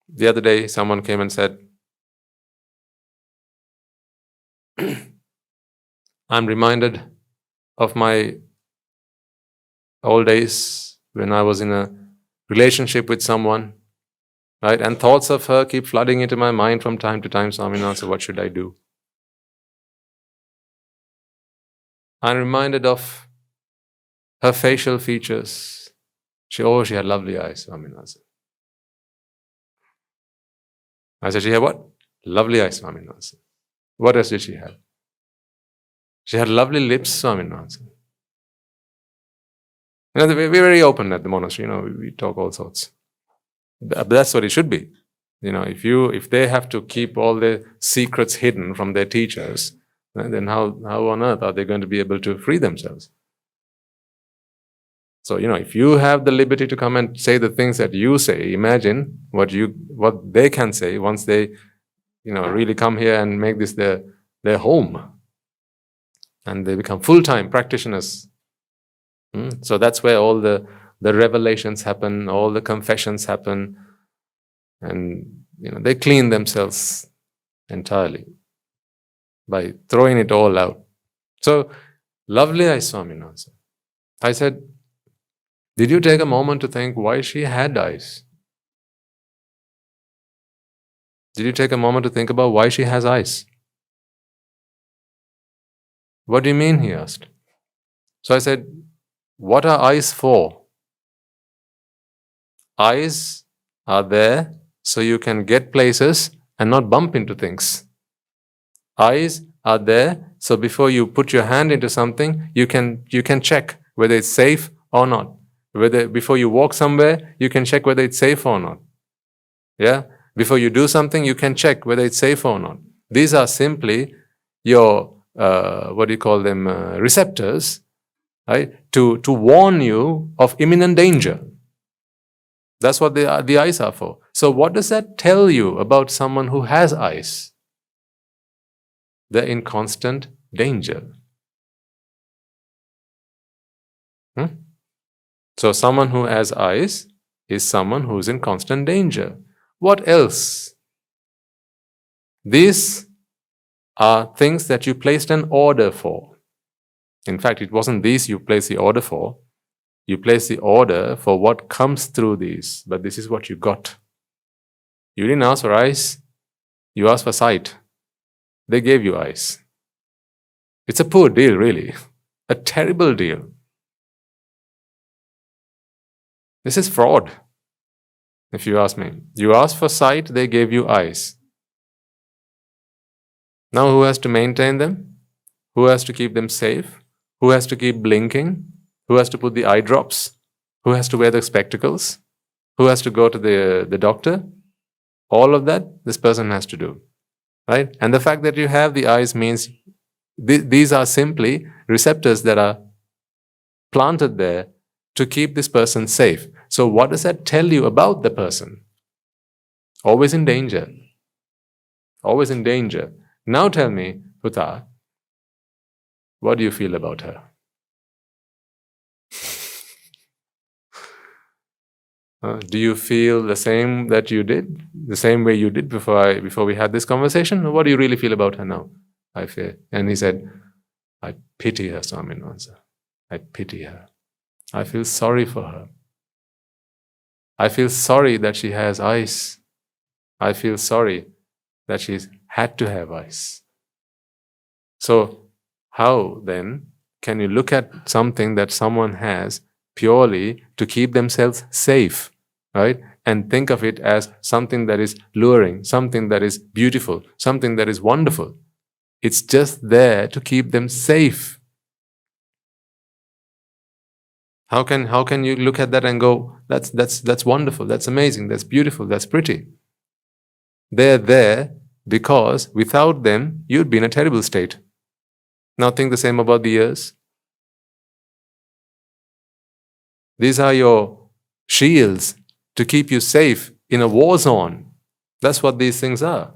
The other day, someone came and said, I'm reminded of my old days when I was in a relationship with someone, right? And thoughts of her keep flooding into my mind from time to time. Swaminathan, so what should I do? I'm reminded of her facial features. She had lovely eyes, Swaminathan. I said, she had what? Lovely eyes, Swaminathan. What else did she have? She had lovely lips, Swaminathan. We're very open at the monastery, we talk all sorts. But that's what it should be. If they have to keep all the secrets hidden from their teachers, then how on earth are they going to be able to free themselves? So, if you have the liberty to come and say the things that you say, imagine what they can say once they, really come here and make this their home. And they become full-time practitioners. So that's where all the revelations happen, all the confessions happen, and they clean themselves entirely by throwing it all out. So, lovely eyes, Swaminathan. I said, did you take a moment to think why she had eyes? Did you take a moment to think about why she has eyes? What do you mean, he asked. So I said, what are eyes for? Eyes are there so you can get places and not bump into things. Eyes are there so before you put your hand into something, you can check whether it's safe or not. Before you walk somewhere, you can check whether it's safe or not. Yeah? Before you do something, you can check whether it's safe or not. These are simply your, receptors, right? To warn you of imminent danger. That's what the eyes are for. So what does that tell you about someone who has eyes? They're in constant danger. So someone who has eyes is someone who's in constant danger. What else? These are things that you placed an order for. In fact, it wasn't these you placed the order for. You place the order for what comes through these, but this is what you got. You didn't ask for eyes, you asked for sight. They gave you eyes. It's a poor deal, really. A terrible deal. This is fraud, if you ask me. You asked for sight, they gave you eyes. Now who has to maintain them? Who has to keep them safe? Who has to keep blinking? Who has to put the eye drops? Who has to wear the spectacles? Who has to go to the doctor? All of that, this person has to do. Right? And the fact that you have the eyes means these are simply receptors that are planted there to keep this person safe. So what does that tell you about the person? Always in danger. Always in danger. Now tell me, Putta, what do you feel about her? Do you feel the same that you did? The same way you did before we had this conversation? Or what do you really feel about her now? I feel. And he said, I pity her, Swaminathan. I pity her. I feel sorry for her. I feel sorry that she has eyes. I feel sorry that she's had to have eyes. So how then can you look at something that someone has purely to keep themselves safe, right? And think of it as something that is luring, something that is beautiful, something that is wonderful. It's just there to keep them safe. How can you look at that and go, that's wonderful, that's amazing, that's beautiful, that's pretty? They're there because without them, you'd be in a terrible state. Now think the same about the ears. These are your shields to keep you safe in a war zone. That's what these things are.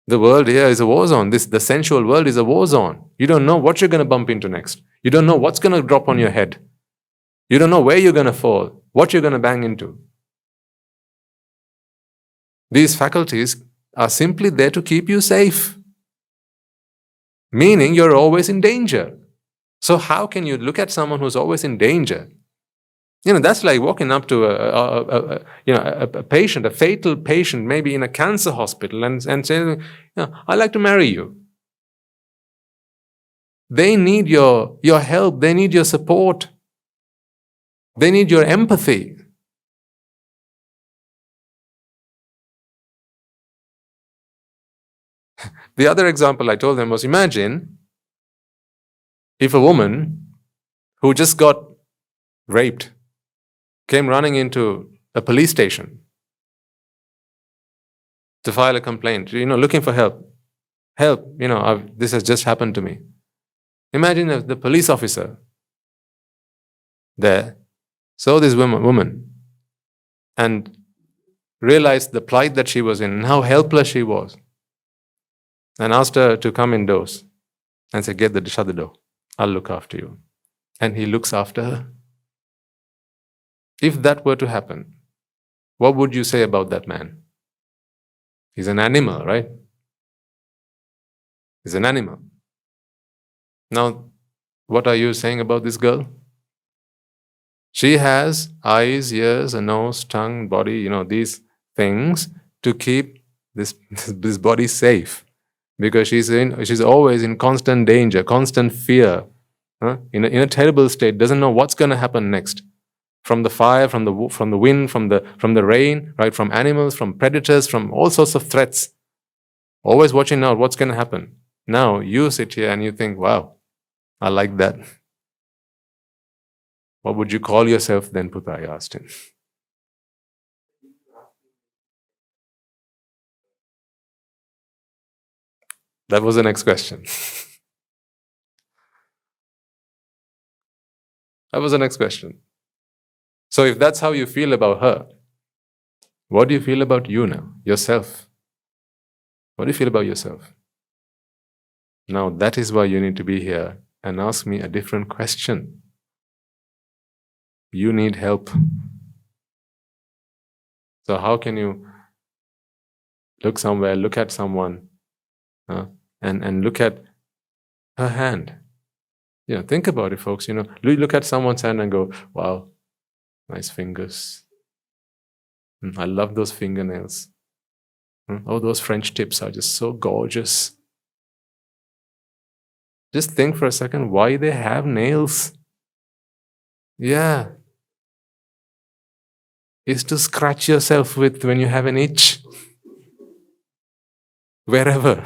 The world here is a war zone. The sensual world is a war zone. You don't know what you're going to bump into next. You don't know what's going to drop on your head. You don't know where you're going to fall, what you're going to bang into. These faculties are simply there to keep you safe, meaning you're always in danger. So how can you look at someone who's always in danger? That's like walking up to a patient, a fatal patient, maybe in a cancer hospital, and saying, I'd like to marry you. They need your help. They need your support. They need your empathy. The other example I told them was, imagine if a woman who just got raped came running into a police station to file a complaint, looking for help. Help, this has just happened to me. Imagine if the police officer there saw this woman and realized the plight that she was in and how helpless she was, and asked her to come indoors and said, shut the door. I'll look after you. And he looks after her. If that were to happen, what would you say about that man? He's an animal, right? He's an animal. Now, what are you saying about this girl? She has eyes, ears, a nose, tongue, body, these things to keep this body safe. Because she's always in constant danger, constant fear, in a terrible state, doesn't know what's going to happen next. From the fire, from the wind, from the rain, right? From animals, from predators, from all sorts of threats. Always watching out what's going to happen. Now you sit here and you think, wow, I like that. What would you call yourself then, Putta? I asked him. That was the next question. That was the next question. So if that's how you feel about her, what do you feel about you now, yourself? What do you feel about yourself? Now that is why you need to be here and ask me a different question. You need help. So how can you look somewhere, look at someone, and look at her hand? Think about it, folks. Look at someone's hand and go, wow, nice fingers. I love those fingernails. Oh, those French tips are just so gorgeous. Just think for a second why they have nails. Yeah. Is to scratch yourself with when you have an itch. Wherever.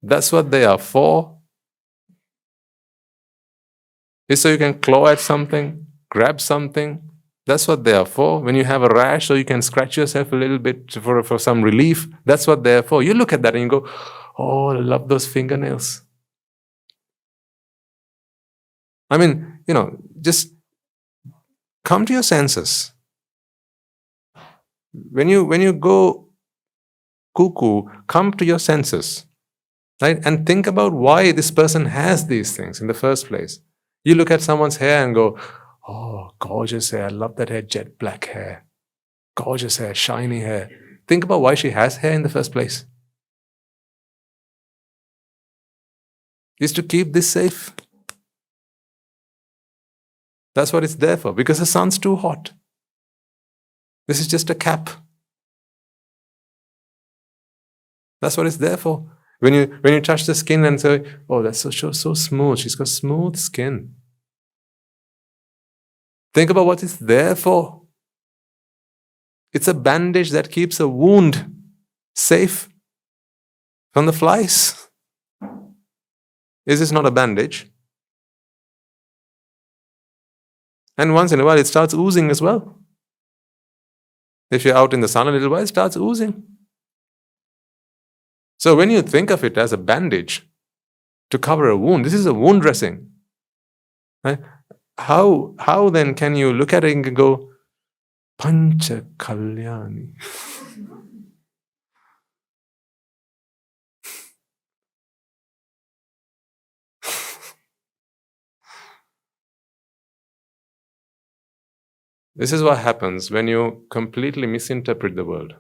That's what they are for. Is so you can claw at something, grab something. That's what they are for. When you have a rash, so you can scratch yourself a little bit for some relief. That's what they're for. You look at that and you go, oh, I love those fingernails. I mean, just come to your senses. When you go cuckoo, come to your senses. Right? And think about why this person has these things in the first place. You look at someone's hair and go, oh, gorgeous hair. I love that hair, jet black hair. Gorgeous hair, shiny hair. Think about why she has hair in the first place. Is to keep this safe. That's what it's there for, because the sun's too hot. This is just a cap. That's what it's there for. When you touch the skin and say, oh, that's so smooth. She's got smooth skin. Think about what it's there for. It's a bandage that keeps a wound safe from the flies. Is this not a bandage? And once in a while, it starts oozing as well. If you're out in the sun a little while, it starts oozing. So when you think of it as a bandage to cover a wound, this is a wound dressing. Right? How then can you look at it and go, Pancha Kalyani? This is what happens when you completely misinterpret the world.